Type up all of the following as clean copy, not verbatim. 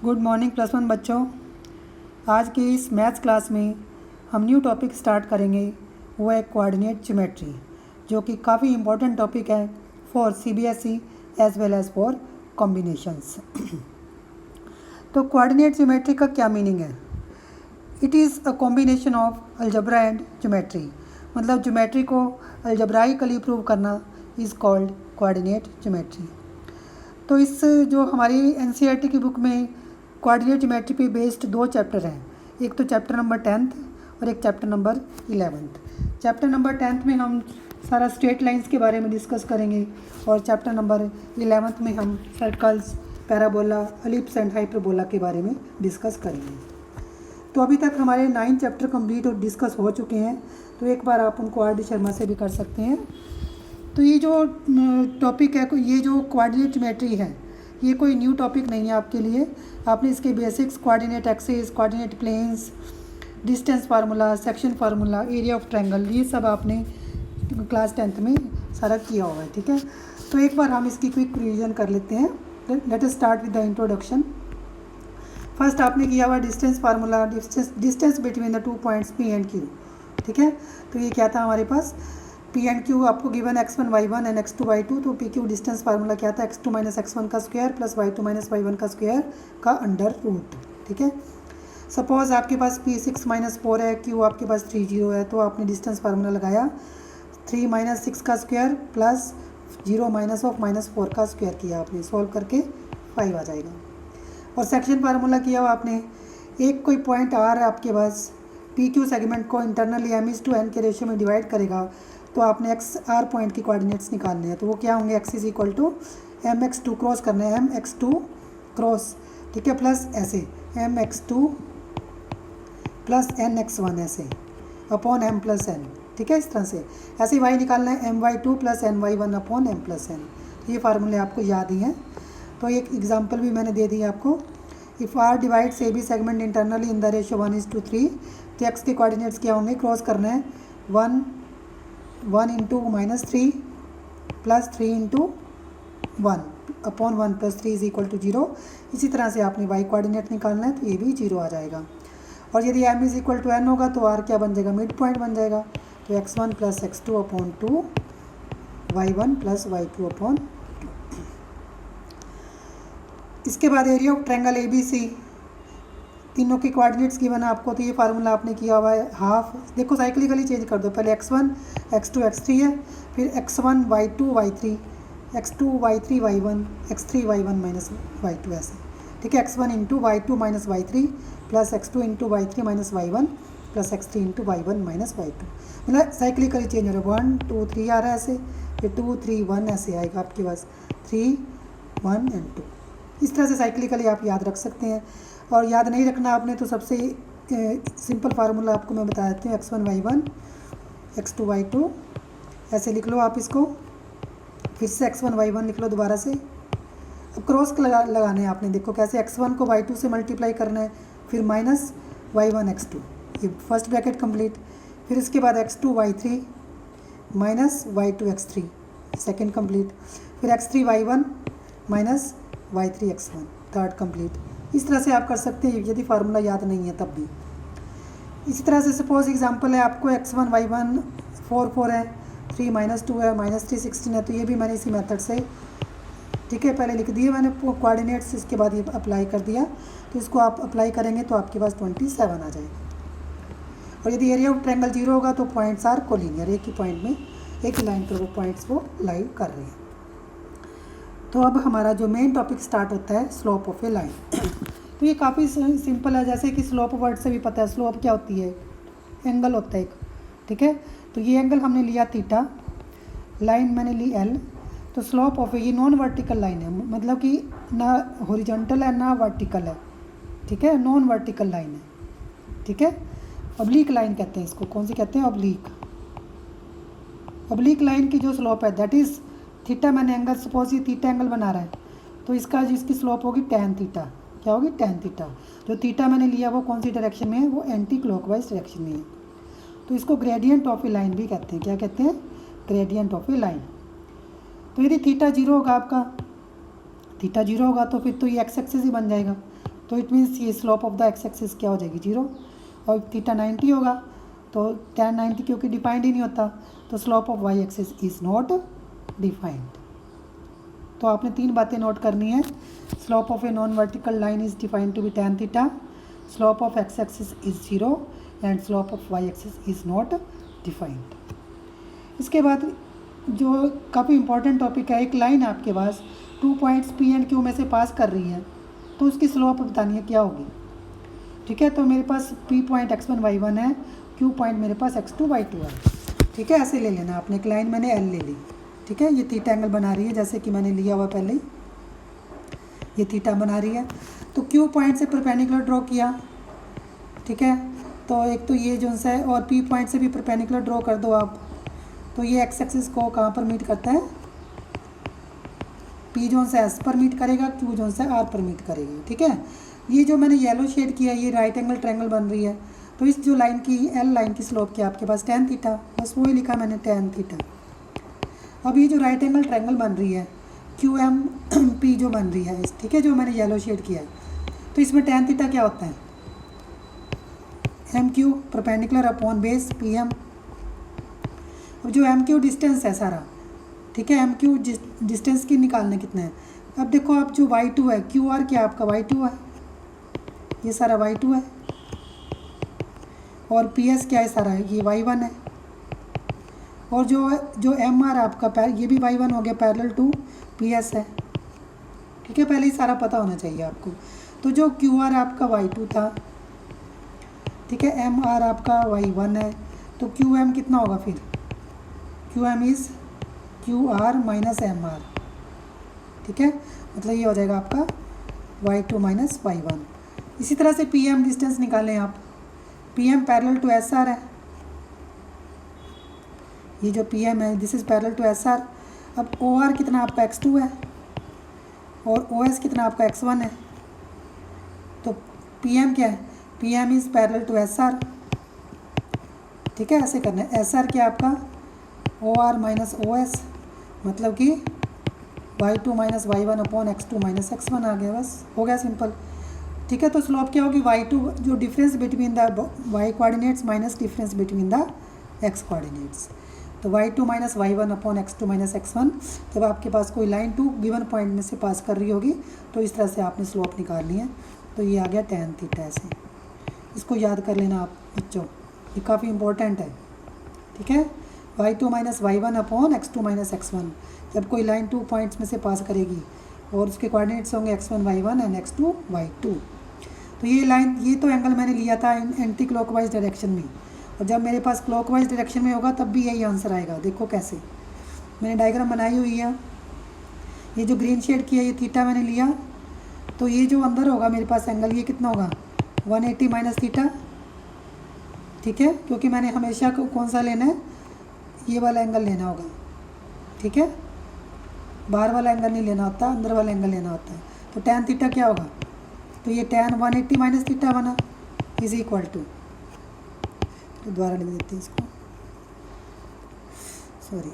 Good morning plus one बच्चों। आज की इस मैथ्स क्लास में हम न्यू टॉपिक स्टार्ट करेंगे। वो है कोऑर्डिनेट ज्योमेट्री, जो कि काफ़ी इम्पोर्टेंट टॉपिक है for CBSE as well as for combinations. तो कोऑर्डिनेट ज्योमेट्री का क्या मीनिंग है? It is a combination of algebra and geometry. मतलब ज्योमेट्री को अलजब्राइकली प्रूव करना इज़ कॉल्ड कोऑर्डिनेट ज्योमेट्री। तो इस जो हमारी एनसीईआरटी की बुक में कोऑर्डिनेट ज्योमेट्री पे बेस्ड दो चैप्टर हैं। एक तो चैप्टर नंबर 10th और एक chapter number 11th। Chapter number 10th में हम सारा स्ट्रेट लाइंस के बारे में डिस्कस करेंगे और चैप्टर नंबर 11th में हम circles, parabola, ellipse and hyperbola के बारे में डिस्कस करेंगे। तो अभी तक हमारे 9 चैप्टर कंप्लीट और डिस्कस हो चुके हैं, तो एक बार आप उनको आर डी शर्मा से भी कर सकते हैं। तो ये जो टॉपिक है, ये जो कोऑर्डिनेट ज्योमेट्री है, ये कोई न्यू टॉपिक नहीं है आपके लिए। आपने इसके basics, coordinate axis, coordinate planes, distance formula, section formula, area of triangle, ये सब आपने क्लास 10th में सारा किया हुआ है। ठीक है, तो एक बार हम इसकी क्विक रिवीजन कर लेते हैं। Let us start with the introduction. First आपने किया हुआ distance formula, distance between the 2 points P and Q. ठीक है, तो ये क्या था हमारे पास, पी एंड क्यू आपको given x1 y1 and x2 y2। तो पी क्यू डिस्टेंस फार्मूला क्या था, x2 माइनस x1 का square plus y2 minus y1 का स्क्वायर का अंडर रूट। ठीक है, सपोज आपके पास p6 माइनस 4 है, q आपके पास 3 0 है, तो आपने डिस्टेंस फार्मूला लगाया 3 माइनस 6 का square plus 0 minus of minus 4 का स्क्वायर किया आपने, सॉल्व करके 5 आ जाएगा। और सेक्शन फार्मूला किया हुआ आपने, एक कोई पॉइंट आर है आपके पास, पी क्यू सेगमेंट को इंटरनली m/n के रेशियो में डिवाइड करेगा, तो आपने एक्स आर पॉइंट की कोऑर्डिनेट्स निकालने हैं। तो वो क्या होंगे, x is equal to mx2 cross करना है, mx2 क्रॉस, ठीक है, प्लस ऐसे mx2 प्लस nx1 ऐसे अपॉन m प्लस n। ठीक है, इस तरह से ऐसे y निकालना है my2 plus ny1 upon m plus n। ये फार्मूले आपको याद ही हैं। तो एक एग्जांपल भी मैंने दे दी आपको। If r divides A B segment internally in the ratio 1:3, तो x के कोऑर्डिनेट्स क्या होंगे, क्रॉस करना है 1 into minus 3 plus 3 into 1 upon 1 plus 3 is equal to 0। इसी तरह से आपने y कोऑर्डिनेट निकालना है, तो ये भी 0 आ जाएगा। और यदि m is equal to n होगा तो r क्या बन जाएगा, मिड पॉइंट बन जाएगा। तो x1 plus x2 upon 2, y1 plus y2 upon 2। इसके बाद एरिया ऑफ ट्रायंगल ABC, तीनों के कोऑर्डिनेट्स गिवन है आपको, तो ये फार्मूला आपने किया हुआ है हाफ। देखो साइक्लिकली चेंज कर दो, पहले x1 x2 x3 है, फिर x1 y2 y3, x2 y3 y1, x3 y1 minus y2 ऐसे। ठीक है, x1 into y2 minus y3 plus x2 into y3 minus y1 plus x3 into y1 minus y2। मतलब cyclically change हो रहा है, 1 2 3 आ रहा है ऐसे, फिर 2 3 1 ऐसे आएगा आपके पास, 3 1 एंड 2। इस तरह से साइक्लिकली आप याद रख सकते हैं। और याद नहीं रखना आपने तो सबसे सिंपल फार्मूला आपको मैं बता देती हूँ, x1 y1 x2 y2 ऐसे लिख लो आप इसको, फिर से x1 y1 लिख लो दोबारा से। अब क्रॉस लगाने हैं आपने, देखो कैसे, x1 को y2 से मल्टीप्लाई करना है, फिर माइनस y1 x2, ये फर्स्ट ब्रैकेट कंप्लीट। फिर इसके बाद x2 y3 minus y2 x3 second complete, फिर x3 y1 minus y3 x1 third complete. इस तरह से आप कर सकते हैं यदि फार्मूला याद नहीं है तब भी। इसी तरह से सपोज एग्जांपल है आपको, x1 y1 4 4 है, 3 माइनस 2 है, माइनस 3 16 है, तो ये भी मैंने इसी मेथड से, ठीक है, पहले लिख दिए मैंने कोऑर्डिनेट्स, इसके बाद ये अप्लाई कर दिया। तो इसको आप अप्लाई करेंगे तो आपके पास 27 आ जाएगा। और यदि एरिया ऑफ ट्रायंगल 0 होगा तो पॉइंट्स आर कोलिनियर, एक ही पॉइंट में एक ही लाइन पर वो पॉइंट्स वो लाई कर रहे हैं। तो अब हमारा जो मेन टॉपिक स्टार्ट होता है, स्लोप ऑफ ए लाइन। तो ये काफ़ी सिंपल है, जैसे कि स्लोप वर्ड से भी पता है, स्लोप क्या होती है, एंगल होता है एक। ठीक है, तो ये एंगल हमने लिया थीटा, लाइन मैंने ली एल, तो स्लोप ऑफ ये नॉन वर्टिकल लाइन है, मतलब कि ना हॉरिजॉन्टल है ना वर्टिकल है। ठीक है, नॉन वर्टिकल लाइन है। ठीक है, ऑब्लिक लाइन कहते हैं इसको, कौन सी कहते हैं, ऑब्लिक लाइन की जो स्लोप है दैट इज़ थीटा। मैंने एंगल, सपोज ये थीटा एंगल बना रहा है, तो इसका जिसकी स्लोप होगी टैन थीटा। क्या होगी, टैन थीटा। जो थीटा मैंने लिया वो कौन सी डायरेक्शन में है, वो एंटी क्लॉकवाइज डायरेक्शन में है। तो इसको ग्रेडियंट ऑफ ए लाइन भी कहते हैं। क्या कहते हैं, ग्रेडियंट ऑफ ए लाइन। तो यदि थीटा 0 होगा आपका, थीटा 0 होगा तो फिर तो ये एक्स एक्सिस ही बन जाएगा। तो इट मीन्स ये slope of the x axis क्या हो जाएगी 0, और थीटा 90 होगा तो tan 90 क्योंकि डिफाइंड ही नहीं होता, तो slope of Y axis is not defined. तो आपने 3 बातें नोट करनी है। Slope of a non vertical line is defined to be tan theta, slope of X axis is 0 and slope of Y axis is not defined. इसके बाद जो काफ़ी important topic है, एक लाइन आपके पास 2 पॉइंट्स पी एंड क्यू में से पास कर रही है, तो उसकी स्लोप बतानी है क्या होगी। ठीक है, तो मेरे पास पी पॉइंट x1 y1 है, क्यू पॉइंट मेरे पास x2 y2 है। ठीक है, ऐसे ले लेना आपने। एक लाइन मैंने एल ले ली। ठीक है, ये थीटा एंगल बना रही है जैसे कि मैंने लिया हुआ पहले ही, ये थीटा बना रही है। तो क्यू पॉइंट से परपेंडिकुलर ड्रॉ किया। ठीक है, तो एक तो ये जो सा है, और पी पॉइंट से भी परपेंडिकुलर ड्रॉ कर दो आप। तो ये एक्स एक्सिस को कहाँ पर मीट करता है, पी जोन से एस पर मीट करेगा, क्यू जोन से आर पर मीट करेगी। ठीक है, ये जो मैंने येलो शेड किया ये राइट एंगल ट्रायंगल बन रही है। तो इस जो लाइन की एल लाइन की स्लोप क्या आपके पास tan थीटा, बस वही लिखा मैंने tan थीटा। अब ये जो राइट एंगल ट्रायंगल बन रही है क्यू एम पी जो बन रही है, ठीक है, जो मैंने येलो शेड किया है, तो इसमें tan थीटा क्या होता है, M Q perpendicular upon base P M. अब जो एम क्यू डिस्टेंस है सारा, ठीक है, एम क्यू डिस्टेंस की निकालना कितना है। अब देखो आप जो y2 है, क्यू आर क्या आपका y2 है, ये सारा y2 है, और पी एस क्या है सारा, ये y1 है, और जो एम आर आपका ये भी y1 हो गया पैरेलल टू पी एस है। ठीक है, पहले ही सारा पता होना चाहिए आपको। तो जो क्यू आर आपका y2 था, ठीक है, एम आर आपका y1 है, तो क्यू एम कितना होगा फिर, Q M is Q R minus M R. ठीक है, मतलब ये हो जाएगा आपका y2 माइनस y1। इसी तरह से पी एम डिस्टेंस निकालें आप, P M parallel to S R है, ये जो पी एम है this is parallel to S R. अब ओ आर कितना आपका x2 है, और ओ एस कितना आपका x1 है, तो पी एम क्या है, P M is parallel to S R. ठीक है, ऐसे करना है। एस आर क्या आपका O R minus O S, मतलब कि y2 minus y1 upon x2 minus x1 आ गया, बस हो गया सिंपल। ठीक है, तो स्लोप क्या होगी, y2 जो difference between the y coordinates minus difference between the x coordinates, तो y2 minus y1 upon x2 minus x1। जब आपके पास कोई लाइन 2 गिवन पॉइंट में से पास कर रही होगी तो इस तरह से आपने स्लोप निकालनी है। तो ये आ गया tan थीटा। ऐसे इसको याद कर लेना आप बच्चों, ये काफ़ी इंपॉर्टेंट है। ठीक है, y2 minus y1 upon x2 minus x1। जब कोई लाइन 2 पॉइंट्स में से पास करेगी और उसके कोऑर्डिनेट्स होंगे x1 y1 and x2 y2। तो ये लाइन, ये तो एंगल मैंने लिया था एंटी क्लॉकवाइज डायरेक्शन में, और जब मेरे पास क्लॉकवाइज डायरेक्शन में होगा तब भी यही आंसर आएगा। देखो कैसे मैंने डायग्राम बनाई हुई है, ये जो ग्रीन शेड किया ये थीटा मैंने लिया, तो ये जो अंदर होगा मेरे पास एंगल ये कितना होगा 180 माइनस थीटा। ठीक है, क्योंकि मैंने हमेशा कौन सा लेना है, ये वाला एंगल लेना होगा। ठीक है, बाहर वाला एंगल नहीं लेना होता, अंदर वाला एंगल लेना होता है। तो tan थीटा क्या होगा, तो ये tan 180 माइनस थीटा बना इज इक्वल टू, तो दोबारा लिख देते हैं इसको, सॉरी,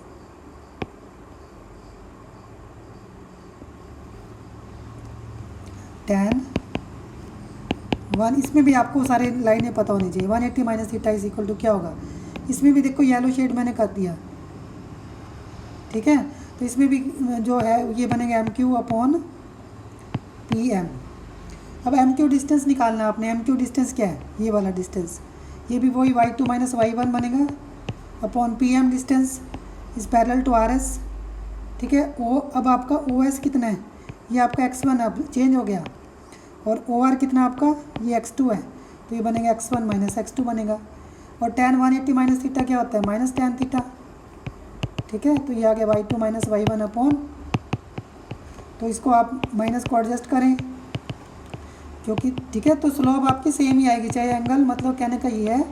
tan 1, इसमें भी आपको सारे लाइनें पता होनी चाहिए। 180 minus theta is equal to क्या होगा, इसमें भी देखो येलो शेड मैंने कर दिया। ठीक है, तो इसमें भी जो है ये बनेगा M Q upon P M. अब एम क्यू डिस्टेंस निकालना है आपने। एम क्यू डिस्टेंस क्या है, ये वाला डिस्टेंस, ये भी वही y2 माइनस y1 बनेगा upon P M distance is parallel to R S. ठीक है, ओ अब आपका ओ एस कितना है, ये आपका x1 अब चेंज हो गया, और ओ आर कितना आपका ये x2 है, तो ये बनेगा x1 माइनस x2 बनेगा। और tan 180 माइनस थीटा क्या होता है, माइनस tan थीटा। ठीक है, तो ये आ गया y2 माइनस y1 अपॉन, तो इसको आप माइनस को एडजस्ट करें क्योंकि, ठीक है, तो स्लोप आपकी सेम ही आएगी, चाहे एंगल, मतलब कहने का ये है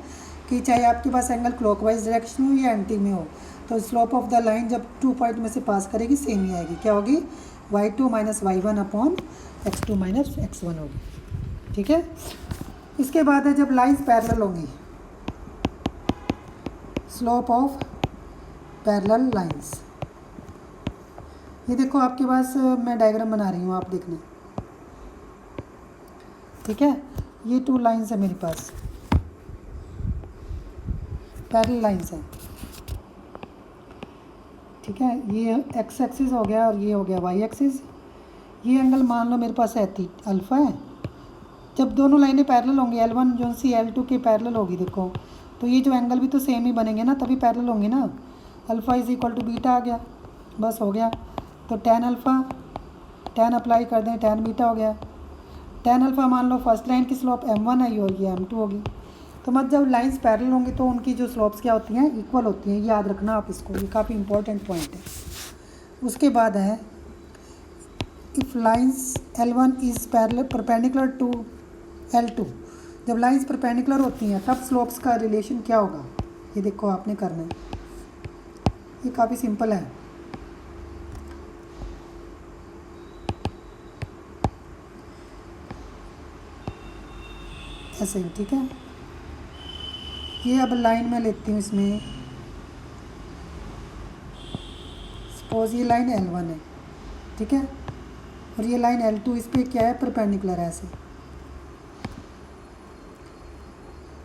कि चाहे आपके पास एंगल क्लॉकवाइज डायरेक्शन हो या एंटी में हो, तो स्लोप ऑफ द लाइन जब 2 पॉइंट में से पास करेगी सेम ही आएगी। क्या होगी, y2 minus y1 upon x2 minus x1 होगी। ठीक है, इसके बाद है जब लाइंस पैरेलल होंगी, स्लोप ऑफ पैरेलल लाइंस। ये देखो आपके पास मैं डायग्राम बना रही हूँ, आप देखना, ठीक है। ये 2 लाइन्स है मेरे पास, पैरेलल लाइन्स हैं, ठीक है। ये एक्स एक्सिस हो गया और ये हो गया वाई एक्सिस। ये एंगल मान लो मेरे पास है अल्फ़ा है। जब दोनों लाइनें पैरेलल होंगी, L1 जो सी L2 के पैरेलल होगी, देखो तो ये जो एंगल भी तो सेम ही बनेंगे ना, तभी पैरेलल होंगे ना। Alpha is equal to beta आ गया, बस हो गया। तो टेन अल्फ़ा, टेन अप्लाई कर दें, टेन बीटा हो गया। टेन अल्फ़ा मान लो फर्स्ट लाइन की स्लोप m1 है और ये m2 होगी। तो मतलब जब लाइंस पैरेलल होंगी तो उनकी जो स्लोप्स क्या होती हैं, इक्वल होती हैं। याद रखना आप इसको, ये काफ़ी इंपॉर्टेंट पॉइंट है। उसके बाद है if lines L1 is parallel perpendicular to L2, जब लाइंस परपेंडिकुलर होती हैं तब स्लोप्स का रिलेशन क्या होगा, ये देखो आपने करना है। ये काफ़ी सिंपल है। ऐसे ही, ठीक है। ये अब लाइन मैं लेती हूँ इसमें, सपोज ये लाइन L1 है, ठीक है, और ये लाइन L2 इस पर क्या है, परपेंडिकुलर है ऐसे।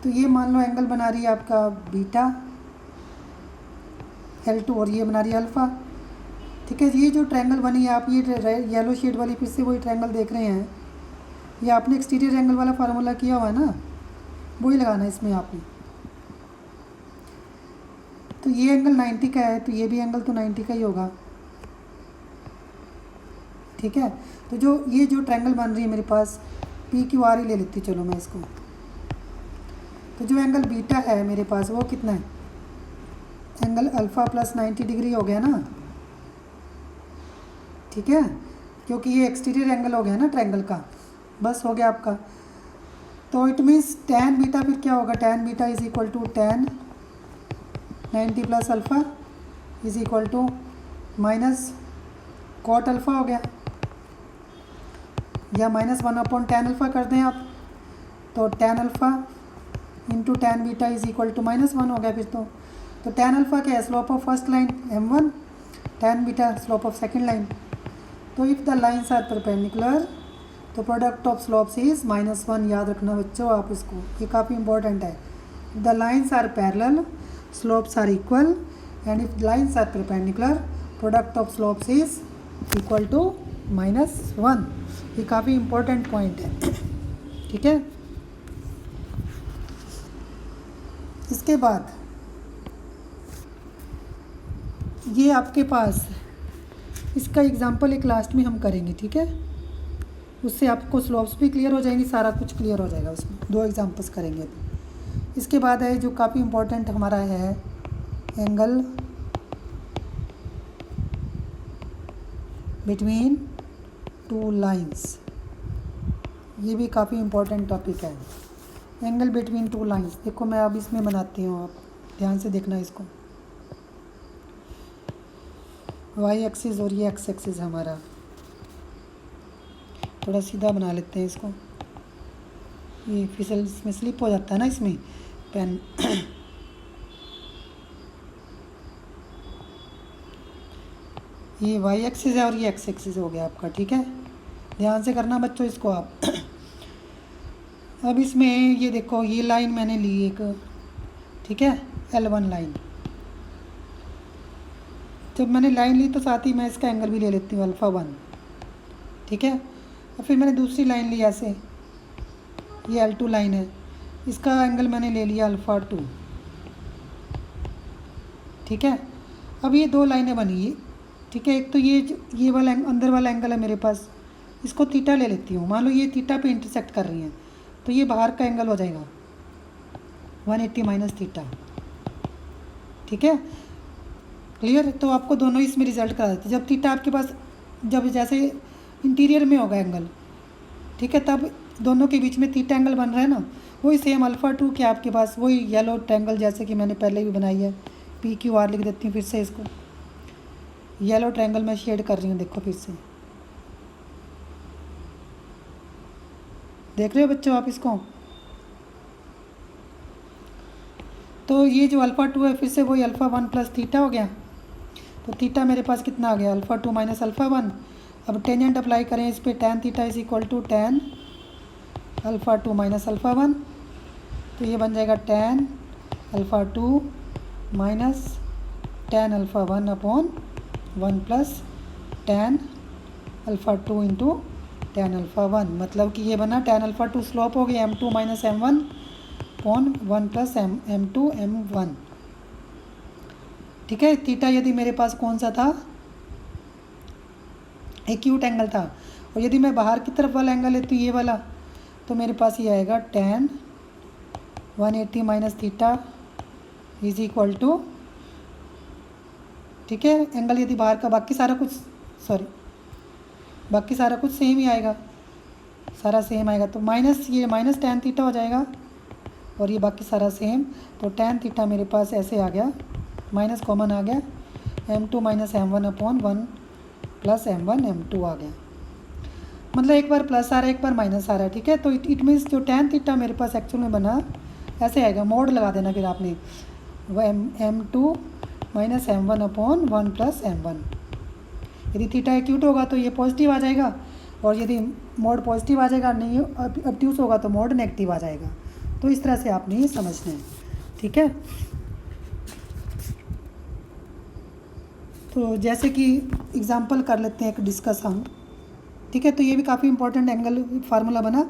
तो ये मान लो एंगल बना रही है आपका बीटा L2 और ये बना रही है अल्फ़ा, ठीक है। ये जो ट्रायंगल बनी है, आप ये येलो शेड वाली फिर से वही ट्रायंगल देख रहे हैं, ये आपने एक्सटीरियर एंगल वाला फार्मूला किया हुआ है ना, वही लगाना है इसमें आपने। तो ये एंगल 90 का है, तो ये भी एंगल तो 90 का ही होगा, ठीक है। तो जो ये जो ट्रायंगल बन रही है मेरे पास, PQR ही ले लेती हूँ, चलो मैं इसको। तो जो एंगल बीटा है मेरे पास वो कितना है, एंगल अल्फ़ा प्लस 90 डिग्री हो गया ना, ठीक है, क्योंकि ये एक्सटीरियर एंगल हो गया ना ट्रायंगल का, बस हो गया आपका। तो इट मीन्स tan बीटा फिर क्या होगा, tan beta is equal to tan 90 plus alpha is equal to minus cot alpha हो गया, या -1/tan अल्फ़ा कर दें आप, तो tan alpha into tan beta is equal to -1 हो गया फिर तो tan अल्फ़ा क्या है, slope of first line m1, tan beta slope of second line. तो if the lines are perpendicular तो प्रोडक्ट ऑफ स्लोप्स इज़ -1। याद रखना बच्चों आप इसको, ये काफ़ी इंपॉर्टेंट है। The lines are parallel slopes are equal and if lines are perpendicular product of slopes is equal to -1। ये काफ़ी इंपॉर्टेंट पॉइंट है, ठीक है। इसके बाद ये आपके पास इसका एग्जाम्पल एक लास्ट में हम करेंगे, ठीक है। उससे आपको स्लोप्स भी क्लियर हो जाएंगी, सारा कुछ क्लियर हो जाएगा उसमें। 2 एग्जाम्पल्स करेंगे अभी। इसके बाद है जो काफ़ी इम्पोर्टेंट हमारा है एंगल बिटवीन 2 लाइंस। ये भी काफ़ी इम्पोर्टेंट टॉपिक है, एंगल बिटवीन 2 लाइंस। देखो मैं अब इसमें बनाती हूँ, आप ध्यान से देखना इसको। वाई एक्सिस और ये एक्स एक्सिस हमारा, थोड़ा सीधा बना लेते हैं इसको। ये फिसल इसमें स्लिप हो जाता है ना इसमें पेन। ये वाई एक्सिस है और ये एक्स एक्सिस हो गया आपका, ठीक है। ध्यान से करना बच्चों इसको आप। अब इसमें ये देखो, ये लाइन मैंने ली एक, ठीक है, L1 लाइन। जब मैंने लाइन ली तो साथ ही मैं इसका एंगल भी ले लेती हूँ अल्फ़ा 1, ठीक है। और फिर मैंने दूसरी लाइन ली ऐसे, ये L2 लाइन है, इसका एंगल मैंने ले लिया अल्फ़ा 2, ठीक है। अब ये 2 लाइनें बनी है, ठीक है। एक तो ये वाला अंदर वाला एंगल है मेरे पास, इसको थीटा ले लेती हूँ। मान लो ये थीटा पे इंटरसेक्ट कर रही हैं, तो ये बाहर का एंगल हो जाएगा 180 माइनस थीटा, ठीक है। क्लियर। तो आपको दोनों इसमें रिजल्ट करा देते हैं। जब थीटा आपके पास, जब जैसे इंटीरियर में होगा एंगल, ठीक है, तब दोनों के बीच में थीटा एंगल बन रहा है ना, वही सेम अल्फ़ा 2 के आपके पास वही येलो ट्रायंगल जैसे कि मैंने पहले भी बनाई है। PQR लिख देती हूँ फिर से इसको, येलो ट्रायंगल मैं शेड कर रही हूँ, देखो फिर से देख रहे हो बच्चों आप इसको। तो ये जो अल्फ़ा 2 है फिर से वही अल्फ़ा 1 प्लस थीटा हो गया। तो थीटा मेरे पास कितना आ गया, अल्फ़ा 2 माइनस अल्फ़ा 1। अब टेंजेंट अप्लाई करें इस पर, tan theta is equal to tan alpha 2 minus alpha 1, तो ये बन जाएगा tan alpha 2 minus tan alpha 1 upon 1 plus tan alpha 2 into tan alpha 1, मतलब कि ये बना tan अल्फ़ा 2 स्लोप हो गया m2 minus m1 upon 1 plus m2 m1। ठीक है, थीटा यदि मेरे पास कौन सा था, एक्यूट एंगल था, और यदि मैं बाहर की तरफ वाला एंगल लेती हूँ ये वाला, तो मेरे पास ये आएगा tan 180 minus theta is equal to, ठीक है, एंगल यदि बाहर का, बाकी सारा कुछ सेम ही आएगा, सारा सेम आएगा, तो माइनस ये माइनस tan थीटा हो जाएगा और ये बाकी सारा सेम, तो tan थीटा मेरे पास ऐसे आ गया, माइनस कॉमन आ गया, m2 minus m1 upon 1 plus m1 m2 आ गया, मतलब एक बार प्लस आ रहा है एक बार माइनस आ रहा है। ठीक है, तो इट मीन्स जो tan थीटा मेरे पास एक्चुअल में बना ऐसे आएगा, मोड लगा देना फिर आपने, वह m2 minus m1 upon 1 plus m1। यदि थीटा एक्यूट होगा तो ये पॉजिटिव आ जाएगा, और यदि मोड पॉजिटिव आ जाएगा, नहीं ऑब्ट्यूस होगा तो मोड नेगेटिव आ जाएगा। तो इस तरह से आपने ये समझना है। ठीक है, तो जैसे कि एग्जांपल कर लेते हैं एक डिस्कस हम। ठीक है, तो ये भी काफ़ी इंपॉर्टेंट एंगल फार्मूला बना,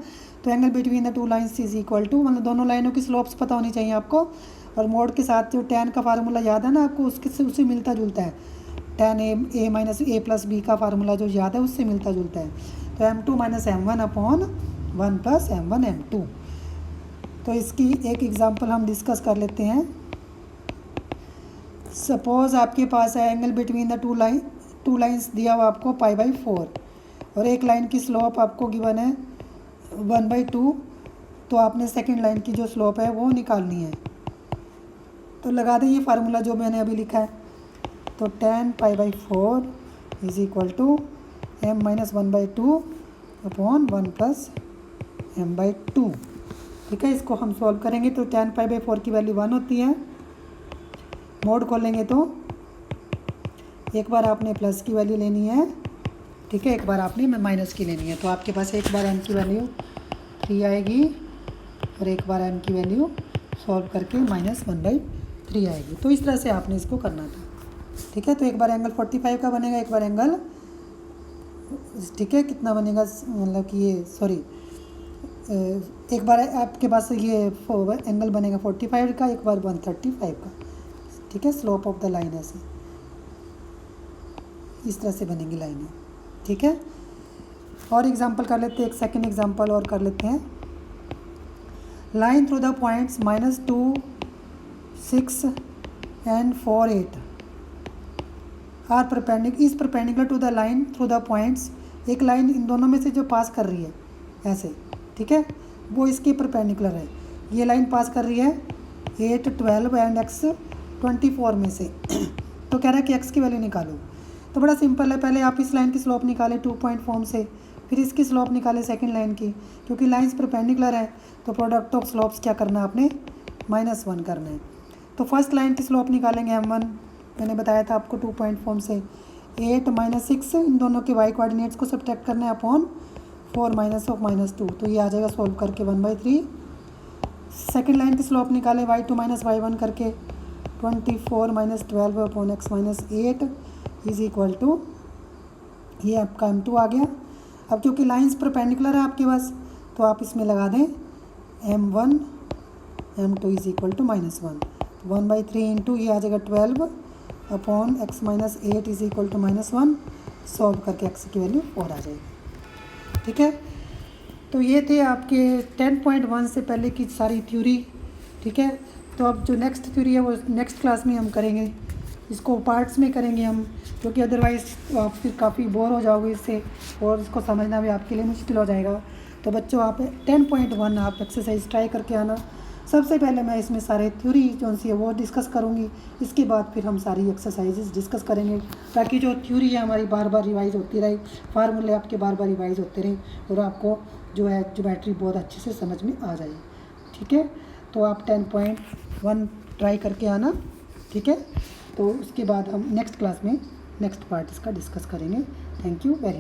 तो angle between the two lines is equal to, मतलब दोनों लाइनों की स्लोप्स पता होनी चाहिए आपको, और मोड के साथ जो tan का फार्मूला याद है ना आपको, उससे मिलता जुलता है, tan a minus a plus b का फार्मूला जो याद है उससे मिलता जुलता है। तो m2 minus m1 upon 1 plus m1 m2। तो इसकी एक एग्जांपल हम डिस्कस कर लेते हैं। सपोज़ आपके पास है angle between the two lines दिया हुआ आपको π/4, और एक लाइन की स्लोप आपको गिवन है 1/2, तो आपने सेकंड लाइन की जो स्लोप है वो निकालनी है। तो लगा दें ये फार्मूला जो मैंने अभी लिखा है, तो tan π/4 is equal to m minus 1/2 upon 1 plus m/2। ठीक है, इसको हम सॉल्व करेंगे तो tan π/4 की वैल्यू 1 होती है, मोड खोलेंगे तो एक बार आपने प्लस की वैल्यू लेनी है, ठीक है, एक बार आपने माइनस की लेनी है, तो आपके पास एक बार m की वैल्यू 3 आएगी और एक बार m की वैल्यू सॉल्व करके माइनस 1/3 आएगी। तो इस तरह से आपने इसको करना था। ठीक है, तो एक बार एंगल 45 का बनेगा, एक बार एंगल, ठीक है, कितना बनेगा, मतलब कि ये एक बार आपके पास ये एंगल बनेगा 45 का, एक बार 135 का। ठीक है, स्लोप ऑफ द लाइन ऐसे इस तरह से बनेंगी लाइनें। ठीक है, और एग्जांपल कर लेते हैं, एक सेकंड एग्जांपल और कर लेते हैं। Line through the points -2, 6 and 4, 8 are perpendicular to the line through the points. एक लाइन इन दोनों में से जो पास कर रही है ऐसे, ठीक है, वो इसके परपेंडिकुलर है। ये लाइन पास कर रही है 8, 12 एंड x 24 में से। तो कह रहा है कि x की वैल्यू निकालो। तो बड़ा सिंपल है, पहले आप इस लाइन की स्लोप निकालें 2 पॉइंट फॉर्म से, फिर इसकी स्लोप निकालें सेकंड लाइन की, क्योंकि लाइंस परपेंडिकुलर है तो प्रोडक्ट ऑफ स्लोप्स क्या करना है आपने, -1 करना है। तो फर्स्ट लाइन की स्लोप निकालेंगे m1, मैंने बताया था आपको 2 पॉइंट फॉर्म से, 8 - 6, इन दोनों के y कोऑर्डिनेट्स को सब्ट्रैक्ट करना है अपॉन 4 - 2, तो ये आ जाएगा सॉल्व करके 1/3। सेकेंड लाइन की स्लोप निकालें y2 - y1 करके, 24 - 12 upon x - 8 is equal to, ये आपका m2 आ गया। अब क्योंकि लाइंस परपेंडिकुलर है आपके पास, तो आप इसमें लगा दें m1 m2 is equal to -1, 1/3 into ये आ जाएगा 12 upon x - 8 is equal to -1, solve करके x की वैल्यू 4 आ जाएगी। ठीक है, तो ये थे आपके 10.1 से पहले की सारी थ्योरी। ठीक है, तो अब जो नेक्स्ट थ्योरी है वो नेक्स्ट क्लास में हम करेंगे, इसको पार्ट्स में करेंगे हम, क्योंकि अदरवाइज़ आप फिर काफ़ी बोर हो जाओगे इससे, और इसको समझना भी आपके लिए मुश्किल हो जाएगा। तो बच्चों आप 10.1 आप एक्सरसाइज ट्राई करके आना। सबसे पहले मैं इसमें सारे थ्योरी जो सी है वो डिस्कस करूँगी, इसके बाद फिर हम सारी एक्सरसाइजेज डिस्कस करेंगे, ताकि जो थ्योरी है हमारी बार बार रिवाइज़ होती रहे, फार्मूले आपके बार बार रिवाइज़ होते रहें, और आपको जो है ज्योमेट्री बहुत अच्छे से समझ में आ जाए। ठीक है, तो आप 10.1 ट्राई करके आना। ठीक है, तो उसके बाद हम नेक्स्ट क्लास में नेक्स्ट पार्ट इसका डिस्कस करेंगे। Thank you very